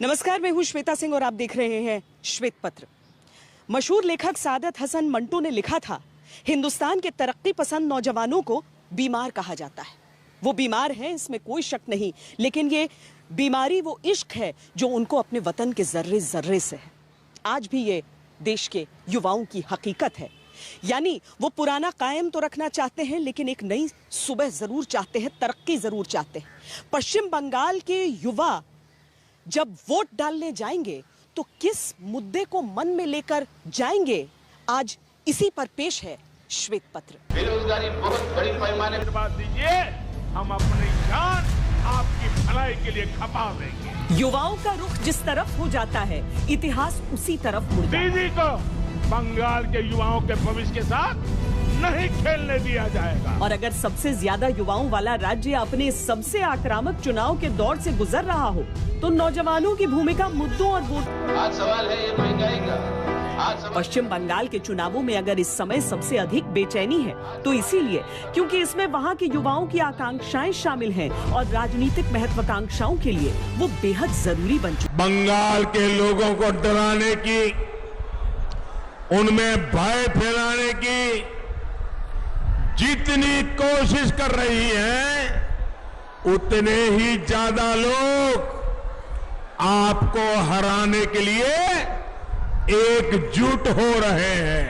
नमस्कार, मैं हूं श्वेता सिंह और आप देख रहे हैं श्वेत पत्र। मशहूर लेखक सादत हसन मंटो ने लिखा था, हिंदुस्तान के तरक्की पसंद नौजवानों को बीमार कहा जाता है। वो बीमार हैं, इसमें कोई शक नहीं, लेकिन ये बीमारी वो इश्क है जो उनको अपने वतन के जर्रे जर्रे से है। आज भी ये देश के युवाओं की हकीकत है। यानी वो पुराना कायम तो रखना चाहते हैं, लेकिन एक नई सुबह जरूर चाहते हैं, तरक्की जरूर चाहते हैं। पश्चिम बंगाल के युवा जब वोट डालने जाएंगे तो किस मुद्दे को मन में लेकर जाएंगे, आज इसी पर पेश है श्वेत पत्र। बेरोजगारी बहुत बड़ी पैमाने पर बात दीजिए, हम अपनी जान आपकी भलाई के लिए खपा देंगे। युवाओं का रुख जिस तरफ हो जाता है, इतिहास उसी तरफ मुड़ जाता है। दीदी को बंगाल के युवाओं के भविष्य के साथ नहीं खेलने दिया जाएगा। और अगर सबसे ज्यादा युवाओं वाला राज्य अपने सबसे आक्रामक चुनाव के दौर से गुजर रहा हो, तो नौजवानों की भूमिका मुद्दों और वोट। आज सवाल है ये महंगाई का। पश्चिम बंगाल के चुनावों में अगर इस समय सबसे अधिक बेचैनी है, तो इसीलिए क्योंकि इसमें वहां के युवाओं की आकांक्षाएं शामिल हैं और राजनीतिक महत्वाकांक्षाओं के लिए वो बेहद जरूरी बन चुकी। बंगाल के लोगों को डराने की, उनमें भय फैलाने की जितनी कोशिश कर रही है, उतने ही ज्यादा लोग आपको हराने के लिए एकजुट हो रहे हैं।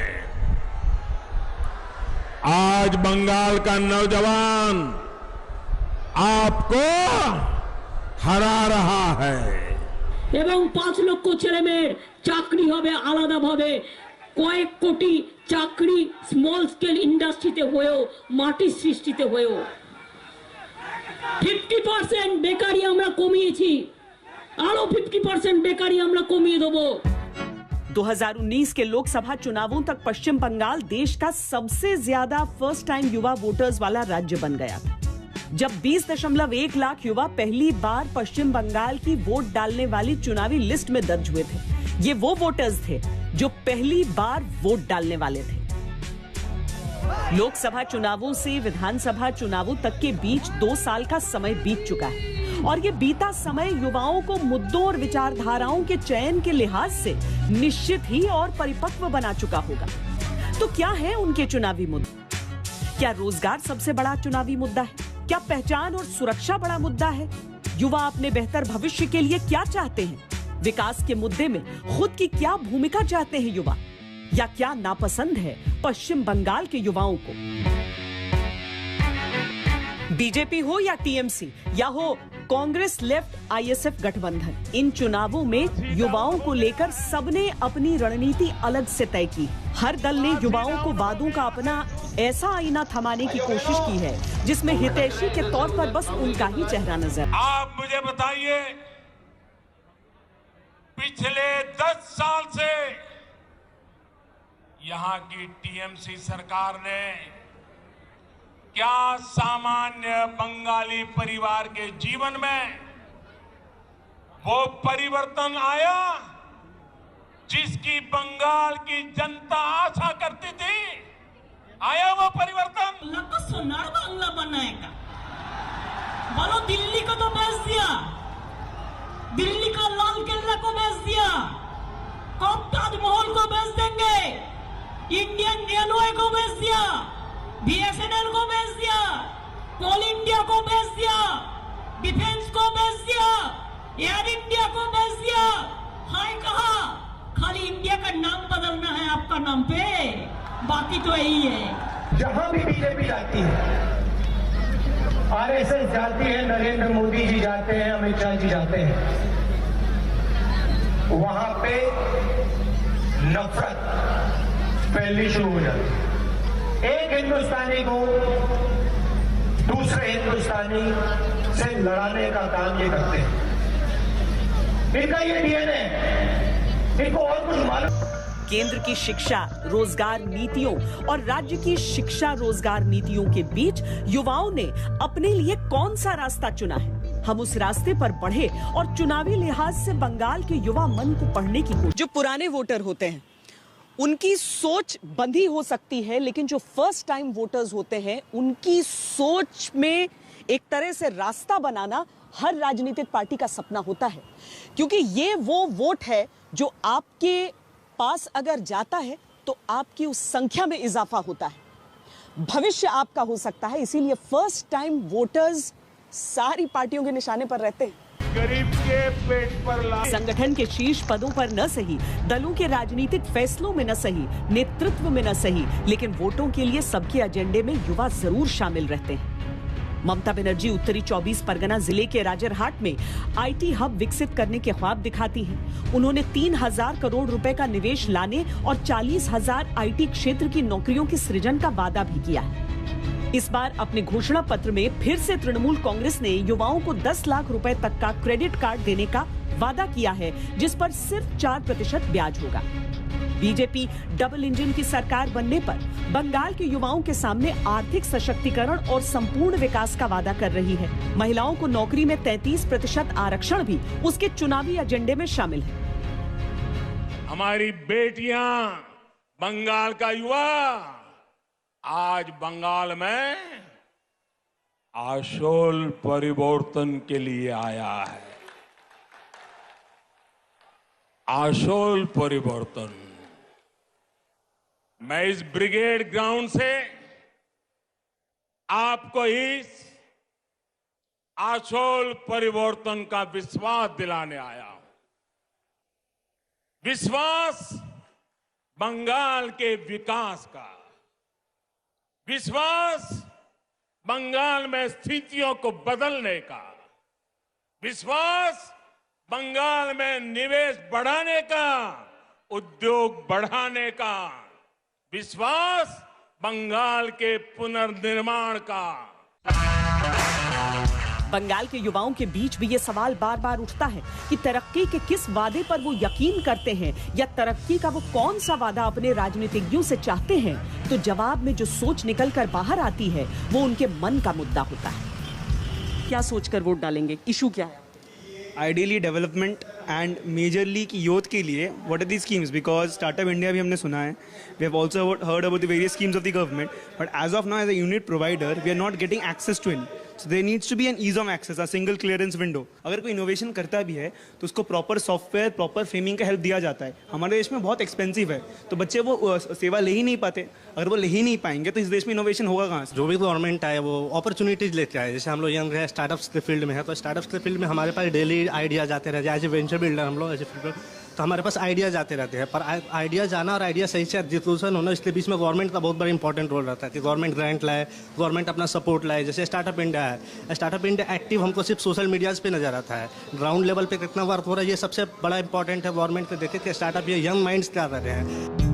आज बंगाल का नौजवान आपको हरा रहा है। এবং 5 লক্ষ ছেলে মেয়ের চাকরি হবে আলাদাভাবে। কয়েক কোটি চাকরি স্মল স্কেল ইন্ডাস্ট্রিতে হয়েও, মাটির সৃষ্টিতে হয়েও 50% বেকারি আমরা কমিয়েছি, আরো 50% বেকারি আমরা কমিয়ে দেব। 2019 के लोकसभा चुनावों तक पश्चिम बंगाल देश का सबसे ज्यादा फर्स्ट टाइम युवा वोटर्स वाला राज्य बन गया था। जब 20.1 लाख युवा पहली बार पश्चिम बंगाल की वोट डालने वाली चुनावी लिस्ट में दर्ज हुए थे। ये वो वोटर्स थे जो पहली बार वोट डालने वाले थे। लोकसभा चुनावों से विधानसभा चुनावों तक के बीच 2 साल का समय बीत चुका है और ये बीता समय युवाओं को मुद्दों और विचारधाराओं के चयन के लिहाज से निश्चित ही और परिपक्व बना चुका होगा। तो क्या है उनके चुनावी मुद्दे? क्या रोजगार सबसे बड़ा चुनावी मुद्दा है? क्या पहचान और सुरक्षा बड़ा मुद्दा है? युवा अपने बेहतर भविष्य के लिए क्या चाहते हैं? विकास के मुद्दे में खुद की क्या भूमिका चाहते हैं युवा? या क्या नापसंद है पश्चिम बंगाल के युवाओं को? बीजेपी हो या टीएमसी या हो कांग्रेस लेफ्ट आईएसएफ गठबंधन, इन चुनावों में युवाओं को लेकर सबने अपनी रणनीति अलग से तय की। हर दल ने युवाओं को वादों का अपना ऐसा आईना थमाने की कोशिश की है जिसमें हितैषी के तौर पर बस उनका ही चेहरा नजर। आप मुझे बताइए, पिछले 10 साल से यहाँ की टीएमसी सरकार ने क्या सामान्य बंगाली परिवार के जीवन में वो परिवर्तन आया जिसकी बंगाल की जनता आशा करती थी? आया वो परिवर्तन? लगभग सोनार बांग्ला बनाएगा। बोलो, दिल्ली को तो बेच दिया, दिल्ली का लाल किला को बेच दिया, कब ताजमहल को बेच देंगे, इंडियन रेलवे को बेच दिया, बीएसएनएल को बेच दिया, कोल इंडिया को बेच दिया, डिफेंस को बेच दिया, एयर इंडिया को बेच दिया। हाय कहा, खाली इंडिया का नाम बदलना है आपका नाम पे, बाकी तो यही है। जहां भी बीजेपी जाती है, आरएसएस जाती है, नरेंद्र मोदी जी जाते हैं, अमित शाह जी जाते हैं, वहां पे नफरत फैलनी शुरू हो जाती है। एक हिंदुस्तानी को दूसरे हिंदुस्तानी से लड़ाने का काम ये करते हैं। इनका ये डीएनए, इनको और कुछ मालूम। केंद्र की शिक्षा रोजगार नीतियों और राज्य की शिक्षा रोजगार नीतियों के बीच युवाओं ने अपने लिए कौन सा रास्ता चुना है? हम उस रास्ते पर बढ़े और चुनावी लिहाज से बंगाल के युवा मन को पढ़ने की कोशिश। जो पुराने वोटर होते हैं उनकी सोच बंधी हो सकती है, लेकिन जो फर्स्ट टाइम वोटर्स होते हैं उनकी सोच में एक तरह से रास्ता बनाना हर राजनीतिक पार्टी का सपना होता है, क्योंकि ये वो वोट है जो आपके पास अगर जाता है तो आपकी उस संख्या में इजाफा होता है, भविष्य आपका हो सकता है। इसीलिए फर्स्ट टाइम वोटर्स सारी पार्टियों के निशाने पर रहते हैं। गरीब के पेट पर संगठन के शीर्ष पदों पर न सही, दलों के राजनीतिक फैसलों में न सही, नेतृत्व में न सही, लेकिन वोटों के लिए सबके एजेंडे में युवा जरूर शामिल रहते हैं। ममता बनर्जी उत्तरी 24 परगना जिले के राजरहाट में आईटी हब विकसित करने के ख्वाब दिखाती हैं। उन्होंने 3000 करोड़ रुपए का निवेश लाने और 40,000 आईटी क्षेत्र की नौकरियों के सृजन का वादा भी किया है। इस बार अपने घोषणा पत्र में फिर से तृणमूल कांग्रेस ने युवाओं को 10 लाख रुपए तक का क्रेडिट कार्ड देने का वादा किया है, जिस पर सिर्फ 4% ब्याज होगा। बीजेपी डबल इंजन की सरकार बनने पर बंगाल के युवाओं के सामने आर्थिक सशक्तिकरण और संपूर्ण विकास का वादा कर रही है। महिलाओं को नौकरी में 33% आरक्षण भी उसके चुनावी एजेंडे में शामिल है। हमारी बेटियां, बंगाल का युवा आज बंगाल में आशोल परिवर्तन के लिए आया है। आशोल परिवर्तन। मैं इस ब्रिगेड ग्राउंड से आपको इस आशोल परिवर्तन का विश्वास दिलाने आया हूं। विश्वास बंगाल के विकास का, विश्वास बंगाल में स्थितियों को बदलने का, विश्वास बंगाल में निवेश बढ़ाने का, उद्योग बढ़ाने का, विश्वास बंगाल के पुनर्निर्माण का। बंगाल के युवाओं के बीच भी ये सवाल बार बार उठता है कि तरक्की के किस वादे पर वो यकीन करते हैं, या तरक्की का वो कौन सा वादा अपने राजनीतिज्ञों से चाहते हैं। तो जवाब में जो सोच निकल कर बाहर आती है वो उनके मन का मुद्दा होता है। क्या सोचकर वोट डालेंगे? इशू क्या है? आइडियली डेवलपमेंट एंड मेजरली कि यूथ के लिए what are the schemes, because startup India भी हमने सुना है, we have also heard about the various schemes of the government, but as of now as a unit provider we are not getting access to it. So there needs to be an ease of access, a single clearance window. अगर कोई innovation करता भी है तो उसको proper software, proper framing का help दिया जाता है। हमारे देश में बहुत एक्सपेंसिव है, तो बच्चे वो सेवा ले ही नहीं पाते। अगर वो ले ही नहीं पाएंगे तो इस देश में इनोवेशन होगा कहाँ से? जो भी गवर्नमेंट है वो अपॉर्चुनिटीज लेते हैं। जैसे हम लोग यंग है, स्टार्टअप्स के फील्ड में है, तो स्टार्टअप्स के फील्ड में हमारे पास डेली आइडियाज आते रहते हैं। एज ए वेंचर बिल्डर हम लोग ऐसे, तो हमारे पास आइडियाज आते रहते हैं। पर आइडियाज आना और आइडिया सही से एग्जीक्यूशन होना, इसके बीच में गवर्नमेंट का बहुत बड़ा इंपॉर्टेंट रोल रहता है कि गवर्नमेंट ग्रांट लाए, गवर्नमेंट अपना सपोर्ट लाए। जैसे स्टार्टअप इंडिया है, स्टार्टअप इंडिया एक्टिव हमको सिर्फ सोशल मीडियाज पे नजर आता है, ग्राउंड लेवल पे कितना वर्क हो रहा है ये सबसे बड़ा इंपॉर्टेंट है। गवर्नमेंट को देखे कि स्टार्टअप ये यंग माइंड्स क्या कर रहे हैं।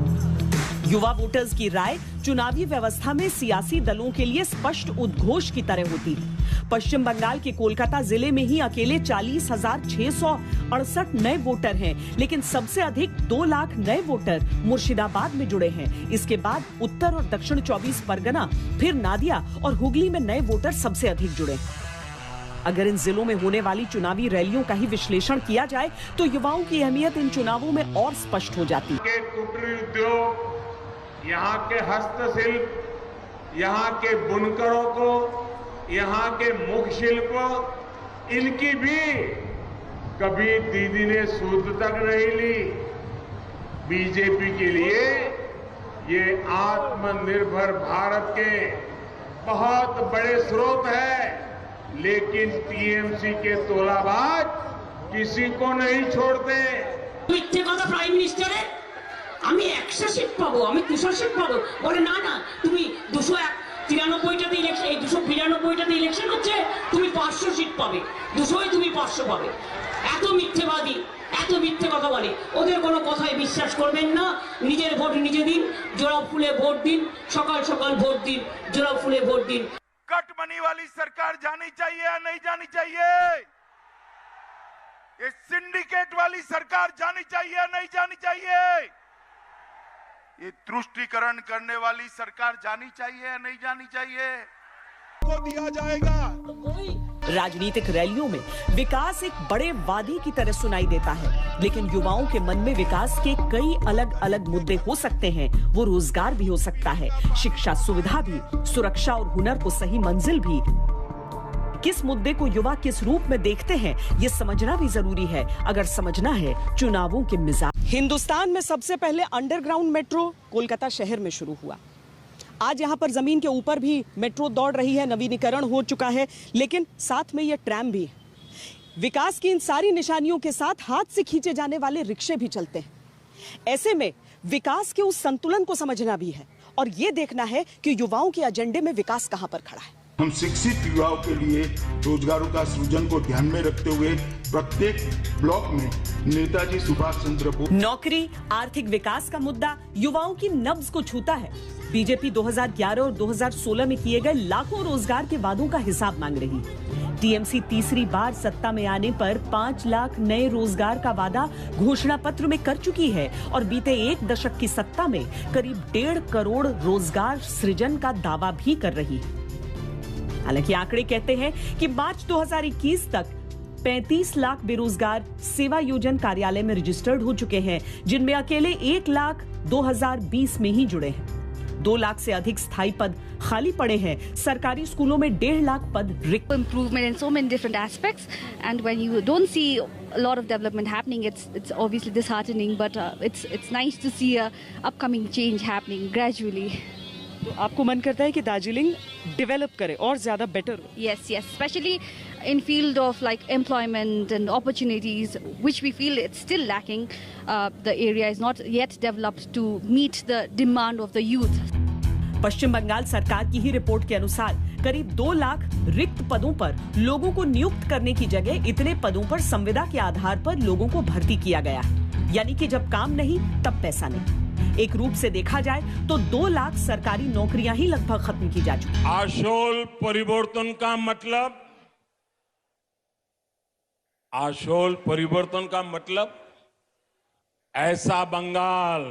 युवा वोटर्स की राय चुनावी व्यवस्था में सियासी दलों के लिए स्पष्ट उद्घोष की तरह होती है। पश्चिम बंगाल के कोलकाता जिले में ही अकेले 40,668 नए वोटर हैं, लेकिन सबसे अधिक 2 लाख नए वोटर मुर्शिदाबाद में जुड़े हैं। इसके बाद उत्तर और दक्षिण 24 परगना, फिर नादिया और हुगली में नए वोटर सबसे अधिक जुड़े। अगर इन जिलों में होने वाली चुनावी रैलियों का ही विश्लेषण किया जाए तो युवाओं की अहमियत इन चुनावों में और स्पष्ट हो जाती है। कुटीर उद्योग, यहाँ के हस्तशिल्प, यहाँ के बुनकरों को, यहाँ के मुख शिल्प, इनकी भी कभी दीदी ने सूद तक नहीं ली। बीजेपी के लिए ये आत्मनिर्भर भारत के बहुत बड़े स्रोत है, लेकिन टीएमसी के तोलाबाज किसी को नहीं छोड़ते। মিথ্যে কথা প্রাইম মিনিস্টারের, আমি 100 সিট পাবো, আমি 200 সিট পাবো, বলে না না তুমি 293টাতে ইলেকশন, এই 292টাতে ইলেকশন হচ্ছে, তুমি 500 সিট পাবে, 200ই তুমি 500 পাবে। এত মিথ্যেবাদী, এত মিথ্যে কথা বলে, ওদের কোনো কথায় বিশ্বাস করবেন না। নিজের ভোট নিজে দিন, জোড়া ফুলে ভোট দিন, সকাল সকাল ভোট দিন, জোড়া ফুলে ভোট দিন। कट मनी वाली सरकार जानी चाहिए या नहीं जानी चाहिए? ये सिंडिकेट वाली सरकार जानी चाहिए या नहीं जानी चाहिए? ये तुष्टीकरण करने वाली सरकार जानी चाहिए या नहीं जानी चाहिए? को दिया जाएगा। राजनीतिक रैलियों में विकास एक बड़े वादे की तरह सुनाई देता है, लेकिन युवाओं के मन में विकास के कई अलग अलग मुद्दे हो सकते हैं। वो रोजगार भी हो सकता है, शिक्षा सुविधा भी, सुरक्षा और हुनर को सही मंजिल भी। किस मुद्दे को युवा किस रूप में देखते हैं, ये समझना भी जरूरी है अगर समझना है चुनावों के मिजाज। हिंदुस्तान में सबसे पहले अंडरग्राउंड मेट्रो कोलकाता शहर में शुरू हुआ। आज यहाँ पर जमीन के ऊपर भी मेट्रो दौड़ रही है, नवीनीकरण हो चुका है, लेकिन साथ में ये ट्रैम भी है। विकास की इन सारी निशानियों के साथ हाथ से खींचे जाने वाले रिक्शे भी चलते हैं। ऐसे में विकास के उस संतुलन को समझना भी है और ये देखना है कि युवाओं के एजेंडे में विकास कहां पर खड़ा है। हम शिक्षित युवाओं के लिए रोजगारों का सृजन को ध्यान में रखते हुए प्रत्येक ब्लॉक में नेताजी सुभाष चंद्र बोस। नौकरी, आर्थिक विकास का मुद्दा युवाओं की नब्ज को छूता है। बीजेपी 2011 और 2016 में किए गए लाखों रोजगार के वादों का हिसाब मांग रही है। टीएमसी तीसरी बार सत्ता में आने पर 5 लाख नए रोजगार का वादा घोषणा पत्र में कर चुकी है और बीते 1 दशक की सत्ता में करीब 1.5 करोड़ रोजगार सृजन का दावा भी कर रही है। हालांकि आंकड़े कहते हैं कि मार्च 2021 तक 35 लाख बेरोजगार सेवा योजन कार्यालय में रजिस्टर्ड हो चुके हैं, जिनमें अकेले 1 लाख 2020 में ही जुड़े हैं। 2 लाख से अधिक स्थायी पद खाली पड़े हैं। सरकारी स्कूलों में 1.5 लाख पद रिक्त। Improvement in so many different aspects, and when you don't see a lot of development happening, it's obviously disheartening. But it's nice to see a upcoming change happening gradually. तो आपको मन करता है कि दार्जिलिंग डेवलप करे और ज्यादा बेटर हो? Yes, especially in field of like employment and opportunities, which we feel it's still lacking. The area is not yet developed to meet the demand of the youth. पश्चिम बंगाल सरकार की ही रिपोर्ट के अनुसार करीब 2 लाख रिक्त पदों पर लोगों को नियुक्त करने की जगह इतने पदों पर संविदा के आधार पर लोगों को भर्ती किया गया है। यानी कि जब काम नहीं तब पैसा नहीं। एक रूप से देखा जाए तो 2 लाख सरकारी नौकरियां ही लगभग खत्म की जा चुकी। आशोल परिवर्तन का मतलब ऐसा बंगाल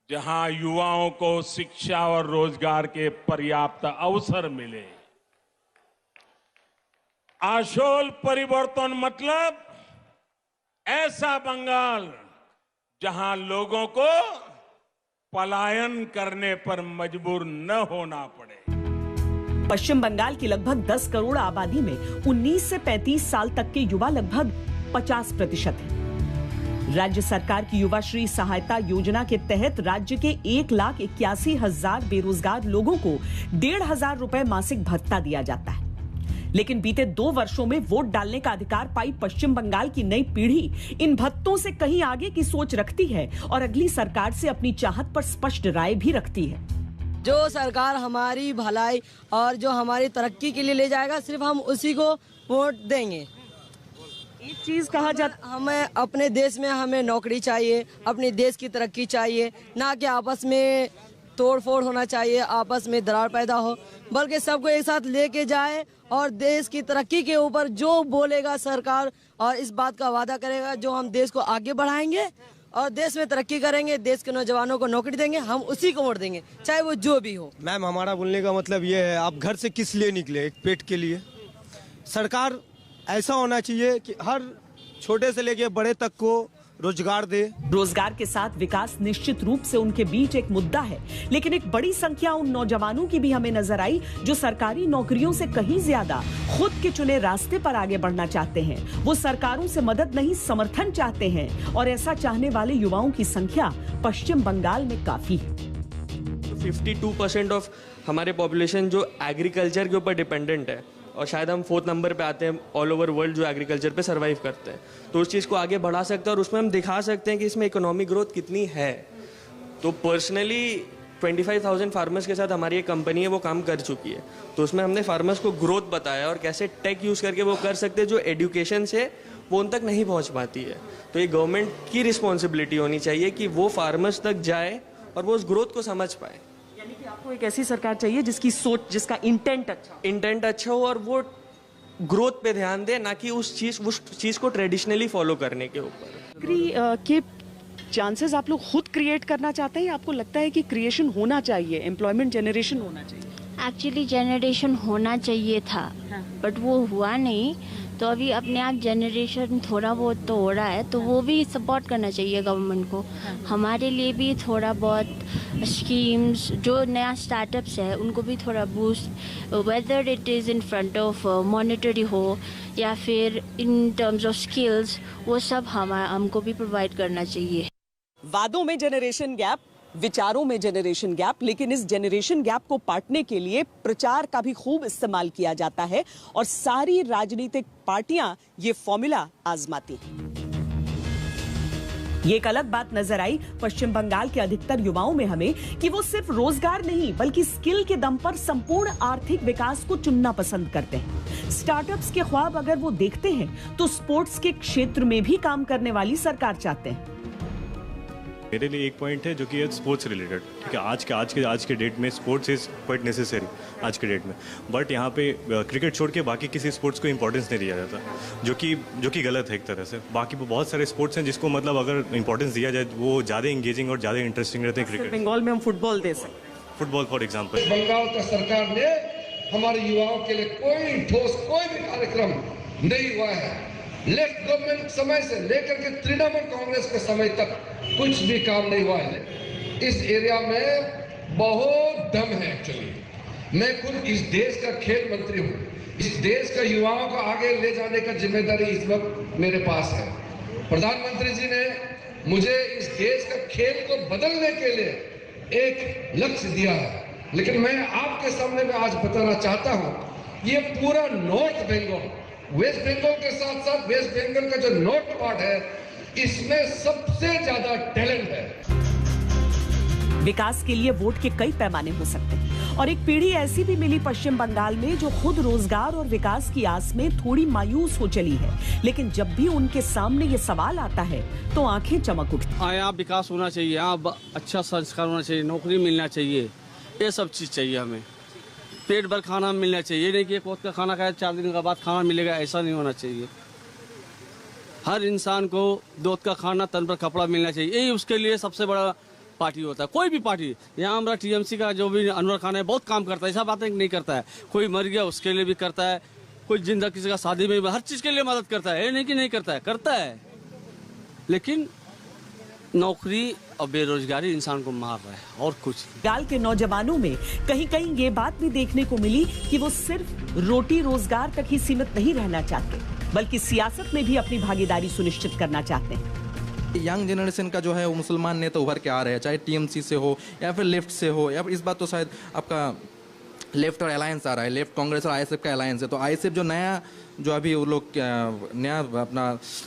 जहां युवाओं को शिक्षा और रोजगार के पर्याप्त अवसर मिले। आशोल परिवर्तन मतलब ऐसा बंगाल जहां लोगों को पलायन करने पर मजबूर न होना पड़े। पश्चिम बंगाल की लगभग 10 करोड़ आबादी में 19 से 35 साल तक के युवा लगभग 50% हैं। राज्य सरकार की युवा श्री सहायता योजना के तहत राज्य के 1,81,000 बेरोजगार लोगों को 1,500 रुपए मासिक भत्ता दिया जाता है। लेकिन बीते 2 वर्षों में वोट डालने का अधिकार पाई पश्चिम बंगाल की नई पीढ़ी इन भत्तों से कहीं आगे की सोच रखती है और अगली सरकार से अपनी चाहत पर स्पष्ट राय भी रखती है। जो सरकार हमारी भलाई और जो हमारी तरक्की के लिए ले जाएगा, सिर्फ हम उसी को वोट देंगे। एक चीज कहा जाता, हमें अपने देश में हमें नौकरी चाहिए, अपने देश की तरक्की चाहिए, ना कि आपस में तोड़ फोड़ होना चाहिए, आपस में दरार पैदा हो, बल्कि सबको एक साथ लेके जाए और देश की तरक्की के ऊपर जो बोलेगा सरकार और इस बात का वादा करेगा जो हम देश को आगे बढ़ाएंगे और देश में तरक्की करेंगे, देश के नौजवानों को नौकरी देंगे, हम उसी को वोट देंगे, चाहे वो जो भी हो। मैम, हमारा बोलने का मतलब ये है, आप घर से किस लिए निकले? एक पेट के लिए। सरकार ऐसा होना चाहिए कि हर छोटे से लेके बड़े तक को रोजगार दे। रोजगार के साथ विकास निश्चित रूप से उनके बीच एक मुद्दा है, लेकिन एक बड़ी संख्या उन नौजवानों की भी हमें नजर आई जो सरकारी नौकरियों से कहीं ज्यादा खुद के चुने रास्ते पर आगे बढ़ना चाहते हैं। वो सरकारों से मदद नहीं, समर्थन चाहते हैं और ऐसा चाहने वाले युवाओं की संख्या पश्चिम बंगाल में काफी है। 52% ऑफ हमारे पॉपुलेशन जो एग्रीकल्चर के ऊपर डिपेंडेंट है और शायद हम 4th नंबर पे आते हैं ऑल ओवर वर्ल्ड जो एग्रीकल्चर पे सरवाइव करते हैं। तो उस चीज़ को आगे बढ़ा सकते हैं और उसमें हम दिखा सकते हैं कि इसमें इकोनॉमिक ग्रोथ कितनी है। तो पर्सनली 25,000 फार्मर्स के साथ हमारी एक कंपनी है, वो काम कर चुकी है। तो उसमें हमने फार्मर्स को ग्रोथ बताया और कैसे टेक यूज़ करके वो कर सकते हैं जो एजुकेशन से वो उन तक नहीं पहुँच पाती है। तो ये गवर्नमेंट की रिस्पॉन्सिबिलिटी होनी चाहिए कि वो फार्मर्स तक जाए और वो उस ग्रोथ को समझ पाए। यानी कि आपको एक ऐसी सरकार चाहिए जिसकी सोच, जिसका इंटेंट अच्छा हो और वो ग्रोथ पे ध्यान दे, ना कि उस चीज को ट्रेडिशनली फॉलो करने के ऊपर। के चांसेस आप लोग खुद क्रिएट करना चाहते हैं या आपको लगता है कि क्रिएशन होना चाहिए, एम्प्लॉयमेंट जनरेशन होना चाहिए? एक्चुअली जनरेशन होना चाहिए था, बट वो हुआ नहीं, तो अभी अपने आप जनरेशन थोड़ा बहुत तो हो रहा है, तो वो भी सपोर्ट करना चाहिए गवर्नमेंट को। हमारे लिए भी थोड़ा बहुत स्कीम्स, जो नया स्टार्टअप्स है उनको भी थोड़ा boost, whether it is in front of monetary हो या फिर इन टर्म्स ऑफ स्किल्स, वो सब हमको भी प्रोवाइड करना चाहिए। वादों में जनरेशन गैप, विचारों में जनरेशन गैप, लेकिन इस जनरेशन गैप को पाटने के लिए प्रचार का भी खूब इस्तेमाल किया जाता है और सारी राजनीतिक पार्टियां ये फॉर्मूला आजमाती हैं। ये एक अलग बात नजर आई पश्चिम बंगाल के अधिकतर युवाओं में हमें कि वो सिर्फ रोजगार नहीं बल्कि स्किल के दम पर संपूर्ण आर्थिक विकास को चुनना पसंद करते हैं। स्टार्टअप्स के ख्वाब अगर वो देखते हैं तो स्पोर्ट्स के क्षेत्र में भी काम करने वाली सरकार चाहते हैं। मेरे लिए एक पॉइंट है जो कि है स्पोर्ट्स रिलेटेड, ठीक है। आज के डेट में स्पोर्ट्स इज़ क्वाइट नेसेसरी आज के डेट में, बट यहाँ पे क्रिकेट छोड़ के बाकी किसी स्पोर्ट्स को इंपॉर्टेंस नहीं दिया जाता, जो कि गलत है एक तरह से। बाकी बहुत सारे स्पोर्ट्स हैं जिसको मतलब अगर इंपॉर्टेंस दिया जाए वो ज़्यादा इंगेजिंग और ज़्यादा इंटरेस्टिंग रहते हैं। क्रिकेट बंगाल में हम फुटबॉल दे सकते, फुटबॉल फॉर एग्जाम्पल। बंगाल का सरकार ने हमारे युवाओं के लिए कोई भी कार्यक्रम नहीं हुआ है। लेफ्ट गवर्नमेंट समय से लेकर के तृणमूल कांग्रेस के समय तक कुछ भी काम नहीं हुआ है। इस एरिया में बहुत दम है। एक्चुअली मैं खुद इस देश का खेल मंत्री हूँ। इस देश का युवाओं को आगे ले जाने का जिम्मेदारी इस वक्त मेरे पास है। प्रधानमंत्री जी ने मुझे इस देश का खेल को बदलने के लिए एक लक्ष्य दिया है, लेकिन मैं आपके सामने में आज बताना चाहता हूँ, ये पूरा नॉर्थ बंगाल, वेस्ट बंगाल के साथ साथ वेस्ट बंगाल का जो नॉर्थ पार्ट है, इसमें सबसे ज्यादा टैलेंट है। विकास के लिए वोट के कई पैमाने हो सकते हैं और एक पीढ़ी ऐसी भी मिली पश्चिम बंगाल में जो खुद रोजगार और विकास की आस में थोड़ी मायूस हो चली है, लेकिन जब भी उनके सामने ये सवाल आता है तो आंखें चमक उठती। यहाँ विकास होना चाहिए, यहाँ अच्छा संस्कार होना चाहिए, नौकरी मिलना चाहिए, ये सब चीज चाहिए हमें। पेट भर खाना मिलना चाहिए, नहीं कि एक वक्त का खाना खाया 4 दिन के बाद खाना मिलेगा, ऐसा नहीं होना चाहिए। हर इंसान को 2 वक्त का खाना, तन पर कपड़ा मिलना चाहिए, यही उसके लिए सबसे बड़ा पार्टी होता है। कोई भी पार्टी, यहाँ हमारा टीएमसी का जो भी अनवर खान है बहुत काम करता है, ऐसा बात नहीं करता है। कोई मर गया उसके लिए भी करता है, कोई जिंदा किसी का शादी में हर चीज के लिए मदद करता है, ये नहीं कि नहीं करता है, करता है। लेकिन नौकरी और बेरोजगारी इंसान को मार रहा है और कुछ। बंगाल के नौजवानों में कहीं कहीं ये बात भी देखने को मिली कि वो सिर्फ रोटी रोजगार तक ही सीमित नहीं रहना चाहते, बल्कि सियासत में भी अपनी भागीदारी सुनिश्चित करना चाहते हैं। यंग जनरेशन का जो है वो मुसलमान नेता उभर के आ रहे हैं, चाहे टीएमसी से हो या फिर लेफ्ट से हो, या फिर इस बात तो शायद आपका लेफ्ट और अलायंस आ रहा है, लेफ्ट कांग्रेस और आईएसएफ का अलायंस है। तो आईएसएफ जो नया जो अभी वो लोग नया अपना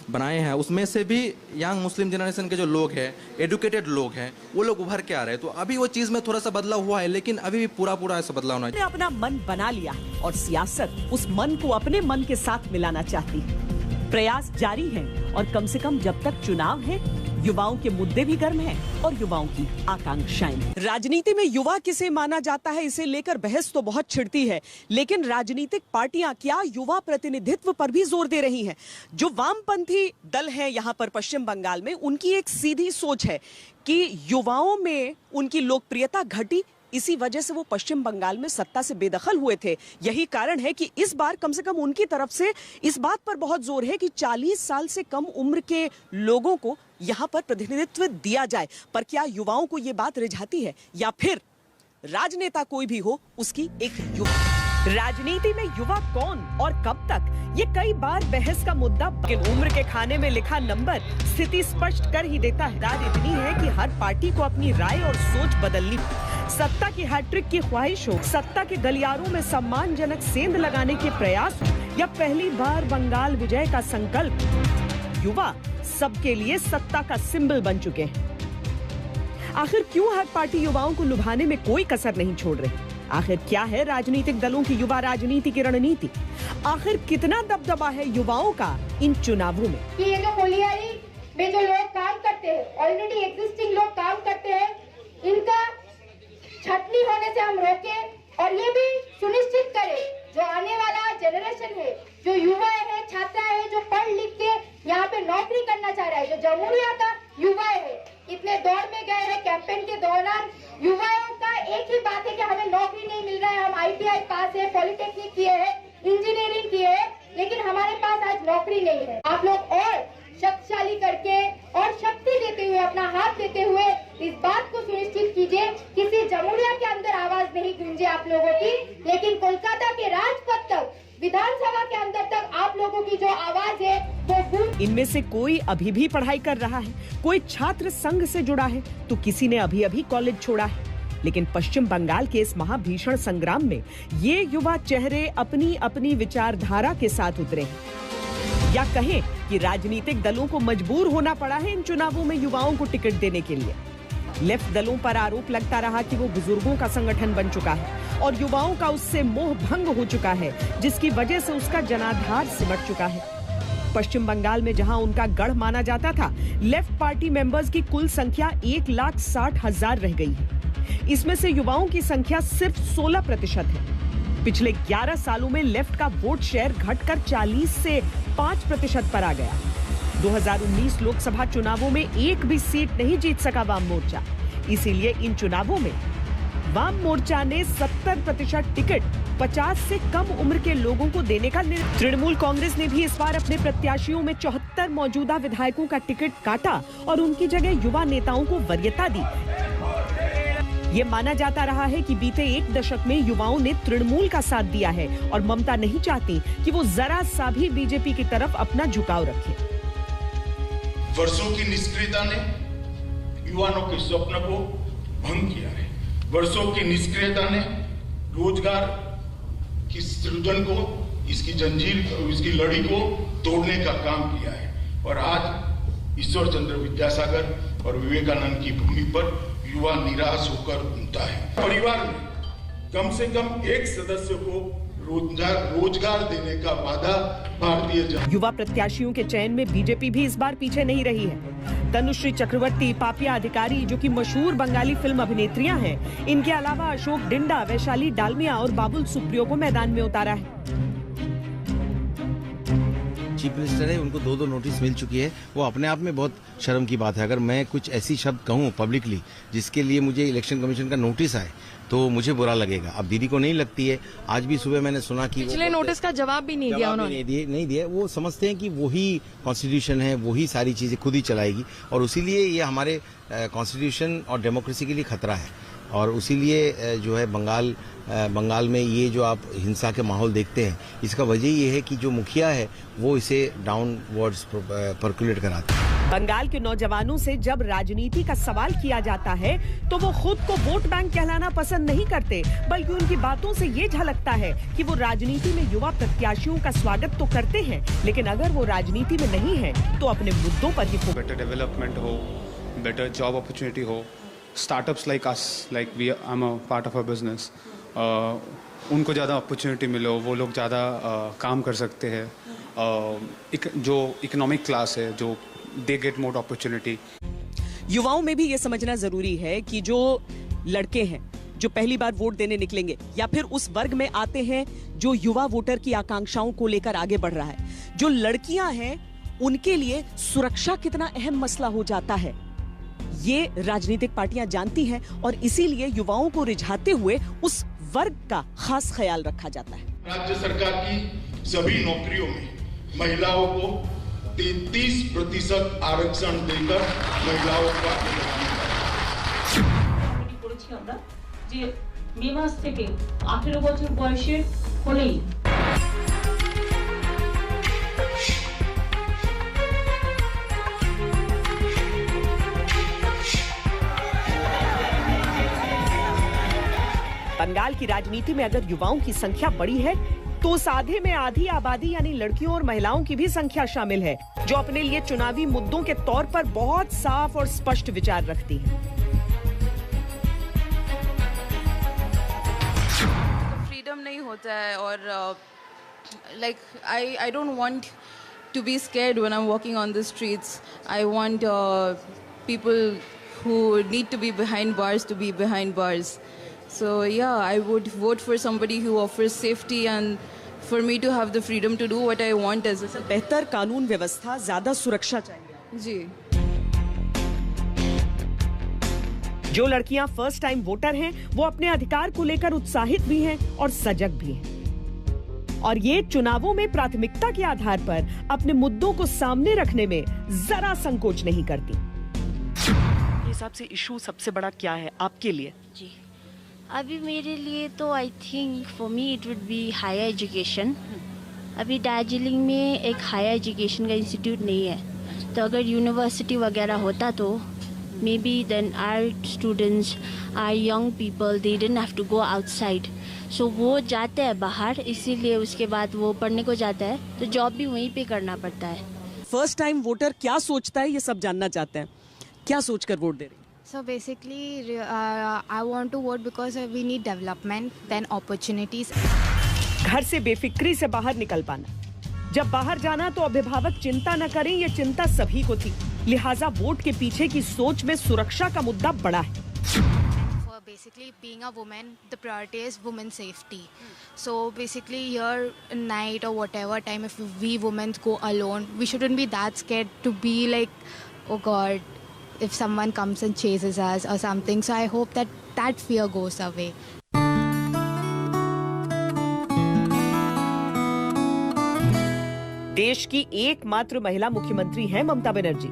बनाए हैं, उसमें से भी यंग मुस्लिम जनरेशन के जो लोग हैं, एडुकेटेड लोग हैं, वो लोग उभर के आ रहे हैं। तो अभी वो चीज़ में थोड़ा सा बदलाव हुआ है, लेकिन अभी भी पूरा ऐसा बदलाव नहीं। अपना मन बना लिया है और सियासत उस मन को अपने मन के साथ मिलाना चाहती है। प्रयास जारी है और कम से कम जब तक चुनाव है, युवाओं के मुद्दे भी गर्म हैं और युवाओं की आकांक्षाएं। राजनीति में युवा किसे माना जाता है, इसे लेकर बहस तो बहुत छिड़ती है, लेकिन राजनीतिक पार्टियां क्या युवा प्रतिनिधित्व पर भी जोर दे रही हैं? जो वामपंथी दल हैं यहाँ पर पश्चिम बंगाल में, उनकी एक सीधी सोच है कि युवाओं में उनकी लोकप्रियता घटी, इसी वजह से वो पश्चिम बंगाल में सत्ता से बेदखल हुए थे। यही कारण है कि इस बार कम से कम उनकी तरफ से इस बात पर बहुत जोर है कि 40 साल से कम उम्र के लोगों को यहाँ पर प्रतिनिधित्व दिया जाए। पर क्या युवाओं को ये बात रिझाती है, या फिर राजनेता कोई भी हो उसकी एक युवा राजनीति में युवा कौन और कब तक, ये कई बार बहस का मुद्दा। लेकिन उम्र के खाने में लिखा नंबर स्थिति स्पष्ट कर ही देता है। राज इतनी है कि हर पार्टी को अपनी राय और सोच बदलनी। सत्ता की हैट्रिक की ख्वाहिश हो, सत्ता के गलियारों में सम्मानजनक सेंध लगाने के प्रयास, या पहली बार बंगाल विजय का संकल्प, युवा सबके लिए सत्ता का सिंबल बन चुके हैं। आखिर क्यों हर पार्टी युवाओं को लुभाने में कोई कसर नहीं छोड़ रही? आखिर क्या है राजनीतिक दलों की युवा राजनीति की रणनीति? आखिर कितना दबदबा है युवाओं का इन चुनावों में? ये जो कोलियारी में जो लोग काम करते हैं, ऑलरेडी एग्जिस्टिंग लोग काम करते हैं, इनका छटनी होने से हम रोके और ये भी सुनिश्चित करें जो आने वाला जनरेशन है, जो युवा है, छात्रा है, जो पढ़ लिख के यहाँ पे नौकरी करना चाह रहा है, जो जमुरिया का युवा है, इतने दौड़ में गए हैं कैंपेन के दौरान, युवाओं का एक ही बात है कि हमें नौकरी नहीं मिल रहा है। हम ITI पास है, पॉलिटेक्निक किए हैं, इंजीनियरिंग किए हैं, लेकिन हमारे पास आज नौकरी नहीं है। आप लोग और शक्तिशाली करके और शक्ति देते हुए, अपना हाथ देते हुए इस बात को सुनिश्चित कीजिए किसी जमुरिया के अंदर आवाज नहीं गूंजे आप लोगों की, लेकिन कोलकाता के राजपथ तक, विधानसभा के अंदर तक आप लोगों की जो आवाज है वो गूंज। इनमें से कोई अभी भी पढ़ाई कर रहा है, कोई छात्र संघ से जुड़ा है, तो किसी ने अभी कॉलेज छोड़ा है। लेकिन पश्चिम बंगाल के इस महाभीषण संग्राम में ये युवा चेहरे अपनी अपनी विचारधारा के साथ उतरे हैं, या कहें कि राजनीतिक दलों को मजबूर होना पड़ा है इन चुनावों में युवाओं को टिकट देने के लिए। लेफ्ट दलों पर आरोप लगता रहा कि वो बुजुर्गों का संगठन बन चुका है और युवाओं का उससे मोह भंग हो चुका है, जिसकी वजह से उसका जनाधार सिमट चुका है। पश्चिम बंगाल में जहां उनका गढ़ माना जाता था, लेफ्ट पार्टी मेंबर्स की कुल संख्या 1,60,000 रह गई है। इसमें से युवाओं की संख्या सिर्फ 16% है। पिछले 11 सालों में लेफ्ट का वोट शेयर घटकर 40 से 5% पर आ गया। 2019 लोकसभा चुनावों में एक भी सीट नहीं जीत सका वाम मोर्चा। इसीलिए इन चुनावों में वाम मोर्चा ने 70% टिकट 50 से कम उम्र के लोगों को देने का निर्णय। तृणमूल कांग्रेस ने भी इस बार अपने प्रत्याशियों में 74 मौजूदा विधायकों का टिकट काटा और उनकी जगह युवा नेताओं को वरीयता दी। ये माना जाता रहा है कि बीते एक दशक में युवाओं ने तृणमूल का साथ दिया है और ममता नहीं चाहती कि वो जरा सा भी बीजेपी की तरफ अपना झुकाव रखे। वर्षों की निष्क्रियता ने युवाओं के स्वप्न को भंग किया है। वर्षों की निष्क्रियता ने रोजगार की सृजन को, इसकी जंजीर, इसकी लड़ी को तोड़ने का काम किया है। और आज ईश्वर चंद्र विद्यासागर और विवेकानंद की भूमि पर युवा निराश होकर घूमता है। परिवार में कम से कम एक सदस्य को रोजगार देने का वादा भारतीय जनता। युवा प्रत्याशियों के चयन में बीजेपी भी इस बार पीछे नहीं रही है। तनुश्री चक्रवर्ती, पापिया अधिकारी, जो कि मशहूर बंगाली फिल्म अभिनेत्रियां हैं, इनके अलावा अशोक डिंडा, वैशाली डालमिया और बाबुल सुप्रियो को मैदान में उतारा है। चीफ मिनिस्टर है, उनको 2 नोटिस मिल चुकी है। वो अपने आप में बहुत शर्म की बात है। अगर मैं कुछ ऐसी शब्द कहूँ पब्लिकली जिसके लिए मुझे इलेक्शन कमीशन का नोटिस आए तो मुझे बुरा लगेगा। अब दीदी को नहीं लगती है। आज भी सुबह मैंने सुना कि पिछले नोटिस का जवाब भी नहीं दिया उन्होंने। नहीं दिया। वो समझते हैं कि वही कॉन्स्टिट्यूशन है, वही सारी चीजें खुद ही चलाएगी और उसीलिए ये हमारे कॉन्स्टिट्यूशन और डेमोक्रेसी के लिए खतरा है। और उसीलिए जो है बंगाल में ये जो आप हिंसा के माहौल देखते हैं, इसका वजह ये है कि जो मुखिया है वो इसे डाउनवर्ड्स पर्कुलेट कराता है। बंगाल के नौजवानों से जब राजनीति का सवाल किया जाता है तो वो खुद को वोट बैंक कहलाना पसंद नहीं करते, बल्कि उनकी बातों से ये झलकता है कि वो राजनीति में युवा प्रत्याशियों का स्वागत तो करते हैं, लेकिन अगर वो राजनीति में नहीं है तो अपने मुद्दों पर ही बेटर डेवलपमेंट हो, बेटर जॉब अपॉर्चुनिटी हो, startups like us, like we I am a part of a business, उनको ज़्यादा अपॉर्चुनिटी मिलो, वो लोग ज़्यादा काम कर सकते हैं। जो इकोनॉमिक क्लास है, जो दे गेट मोर अपॉर्चुनिटी। युवाओं में भी ये समझना जरूरी है कि जो लड़के हैं जो पहली बार वोट देने निकलेंगे या फिर उस वर्ग में आते हैं जो युवा वोटर की आकांक्षाओं को लेकर आगे बढ़ रहा है, जो लड़कियां हैं उनके लिए सुरक्षा कितना अहम मसला हो जाता है, ये राजनीतिक पार्टियां जानती हैं और इसीलिए युवाओं को रिझाते हुए उस वर्ग का खास ख्याल रखा जाता है। राज्य सरकार की सभी नौकरियों में महिलाओं को 33% आरक्षण देकर महिलाओं का যে মে মাস থেকে 18 বছর বয়সের হলেই बंगाल की राजनीति में अगर युवाओं की संख्या बड़ी है तो उस आधे में आधी आबादी यानी लड़कियों और महिलाओं की भी संख्या शामिल है, जो अपने लिए चुनावी मुद्दों के तौर पर बहुत साफ और स्पष्ट विचार रखती है। फ्रीडम नहीं होता है और like I don't want to be scared when I am walking on the streets. I want people who need to be behind bars to be behind bars. So yeah, I would vote for somebody who offers safety and for me to have the freedom to do what I want as a बेहतर कानून व्यवस्था, ज्यादा सुरक्षा चाहिए जी। जो लड़कियां first time voter हैं, वो अपने अधिकार को लेकर उत्साहित भी हैं और सजग भी हैं। और ये चुनावों में प्राथमिकता के आधार पर अपने मुद्दों को सामने रखने में जरा संकोच नहीं करती। हिसाब से इशू सबसे बड़ा क्या है आपके लिए? जी, अभी मेरे लिए तो I think for me it would be higher education. अभी दार्जिलिंग में एक हायर एजुकेशन का इंस्टीट्यूट नहीं है, तो अगर यूनिवर्सिटी वगैरह होता तो maybe then are students are young people they didn't have to go outside, so वो जाते हैं बाहर, इसीलिए उसके बाद वो पढ़ने को जाता है तो जॉब भी वहीं पे करना पड़ता है। फर्स्ट टाइम वोटर क्या सोचता है, ये सब जानना चाहते हैं। क्या सोचकर वोट दे रही? So basically, I want to vote because we need development, then opportunities. घर से बेफिक्री से बाहर निकल पाना। जब बाहर जाना तो अभिभावक चिंता न करें, ये चिंता सभी को थी। लिहाजा वोट के पीछे की सोच में सुरक्षा का मुद्दा बड़ा है। For basically being a woman, the priority is women's safety. So basically here night or whatever time, if we women go alone, we shouldn't be that scared to be like, oh God, if someone comes and chases us or something. So I hope that fear goes away. देश की एकमात्र महिला मुख्यमंत्री है ममता बनर्जी।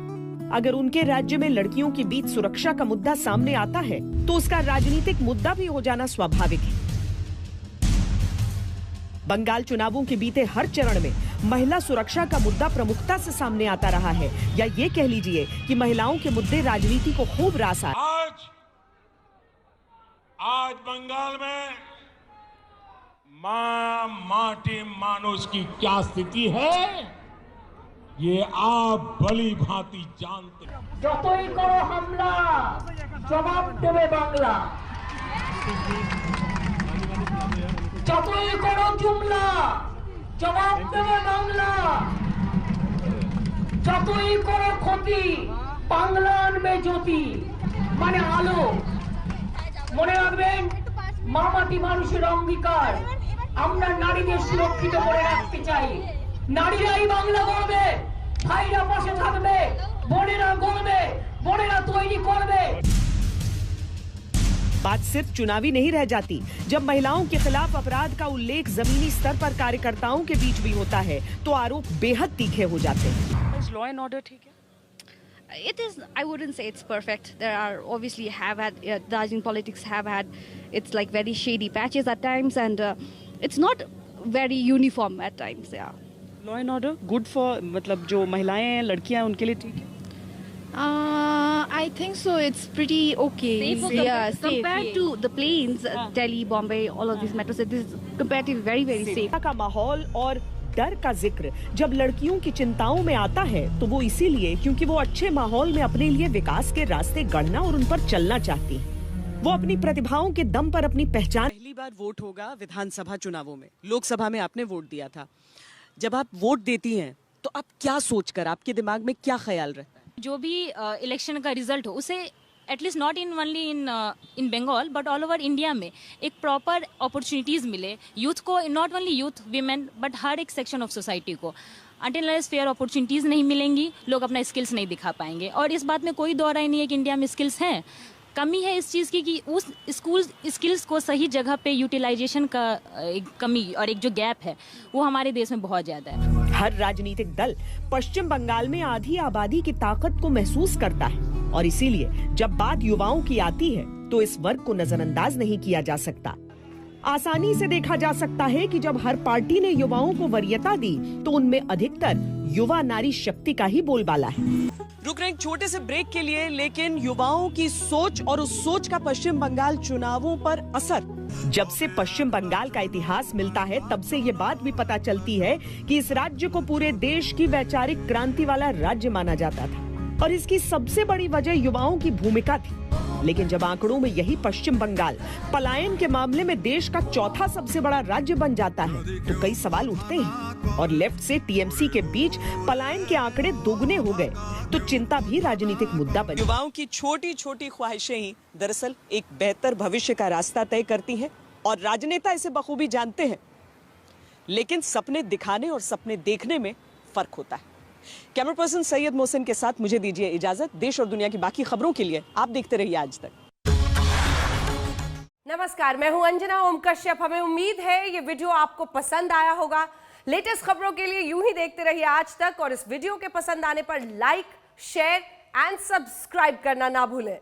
अगर उनके राज्य में लड़कियों के बीच सुरक्षा का मुद्दा सामने आता है तो उसका राजनीतिक मुद्दा भी हो जाना स्वाभाविक है। बंगाल चुनावों के बीते हर चरण में महिला सुरक्षा का मुद्दा प्रमुखता से सामने आता रहा है, या ये कह लीजिए कि महिलाओं के मुद्दे राजनीति को खूब रास आए। आज बंगाल में मां माटी मानुष की क्या स्थिति है, ये आप भली भांति जानते हैं। যতই করো হামলা জবাব দেবে বাংলা, যতই করো জুমলা জবাব দেবে বাংলা, যতই করো ক্ষতি বাংলা আনবে জ্যোতি, মানে আলো। মনে রাখবেন, মা মাটি মানুষের অঙ্গীকার, আমরা নারীদের সুরক্ষিত করে রাখতে চাই। নারীরাই বাংলা গড়বে, ভাইরা পাশে থাকবে, বোনেরা গড়বে, বোনেরা তৈরি করবে। बात सिर्फ चुनावी नहीं रह जाती। जब महिलाओं के खिलाफ अपराध का उल्लेख जमीनी स्तर पर कार्यकर्ताओं के बीच भी होता है तो आरोप बेहद तीखे हो जाते हैं। लॉ एंड ऑर्डर ठीक है? It is, I wouldn't say it's perfect. There are obviously have had, Darjeeling politics have had, it's like very shady patches at times, and it's not very uniform at times. Yeah. Law and order good for, मतलब जो महिलाएं हैं, लड़कियां हैं, उनके लिए ठीक है? I think so. It's pretty okay. Safe, safe, compared to the plains, Delhi, Bombay, all of these metro cities, comparatively very, very safe. का माहौल और डर का जिक्र जब लड़कियों की चिंताओं में आता है तो वो इसीलिए क्योंकि वो अच्छे माहौल में अपने लिए विकास के रास्ते गढ़ना और उन पर चलना चाहती हैं। वो अपनी प्रतिभाओं के दम पर अपनी पहचान। पहली बार वोट होगा विधानसभा चुनावों में, लोकसभा में आपने वोट दिया था। जब आप वोट देती हैं तो आप क्या सोचकर, आपके दिमाग में क्या ख्याल रहता है? जो भी इलेक्शन का रिजल्ट हो उसे at least not in only in Bengal but all over India में एक प्रॉपर अपॉर्चुनिटीज़ मिले यूथ को, not only youth, women, but हर एक सेक्शन ऑफ सोसाइटी को। अनटिल अनलेस फेयर अपॉर्चुनिटीज़ नहीं मिलेंगी, लोग अपना स्किल्स नहीं दिखा पाएंगे। और इस बात में कोई दो राय नहीं है कि इंडिया में स्किल्स हैं। कमी है इस चीज़ की कि उस स्किल्स को सही जगह पे यूटिलाइजेशन का एक कमी और एक जो गैप है वो हमारे देश में बहुत ज़्यादा है। हर राजनीतिक दल पश्चिम बंगाल में आधी आबादी की ताकत को महसूस करता है और इसीलिए जब बात युवाओं की आती है तो इस वर्ग को नजरअंदाज नहीं किया जा सकता। आसानी से देखा जा सकता है कि जब हर पार्टी ने युवाओं को वरीयता दी तो उनमें अधिकतर युवा नारी शक्ति का ही बोलबाला है। रुक रहे एक छोटे से ब्रेक के लिए, लेकिन युवाओं की सोच और उस सोच का पश्चिम बंगाल चुनावों पर असर। जब से पश्चिम बंगाल का इतिहास मिलता है तब से ये बात भी पता चलती है कि इस राज्य को पूरे देश की वैचारिक क्रांति वाला राज्य माना जाता था और इसकी सबसे बड़ी वजह युवाओं की भूमिका थी। लेकिन जब आंकड़ों में यही पश्चिम बंगाल पलायन के मामले में देश का चौथा सबसे बड़ा राज्य बन जाता है तो कई सवाल उठते हैं और लेफ्ट से टीएमसी के बीच पलायन के आंकड़े दोगुने हो गए तो चिंता भी राजनीतिक मुद्दा बनी। युवाओं की छोटी छोटी ख्वाहिशें ही दरअसल एक बेहतर भविष्य का रास्ता तय करती हैं और राजनेता इसे बखूबी जानते हैं। लेकिन सपने दिखाने और सपने देखने में फर्क होता है। कैमरा पर्सन सैयद मोहसिन के साथ मुझे दीजिए इजाजत। देश और दुनिया की बाकी खबरों के लिए आप देखते रहिए आज तक। नमस्कार, मैं हूं अंजना ओम कश्यप। हमें उम्मीद है ये वीडियो आपको पसंद आया होगा। लेटेस्ट खबरों के लिए यूं ही देखते रहिए आज तक, और इस वीडियो के पसंद आने पर लाइक, शेयर एंड सब्सक्राइब करना ना भूलें।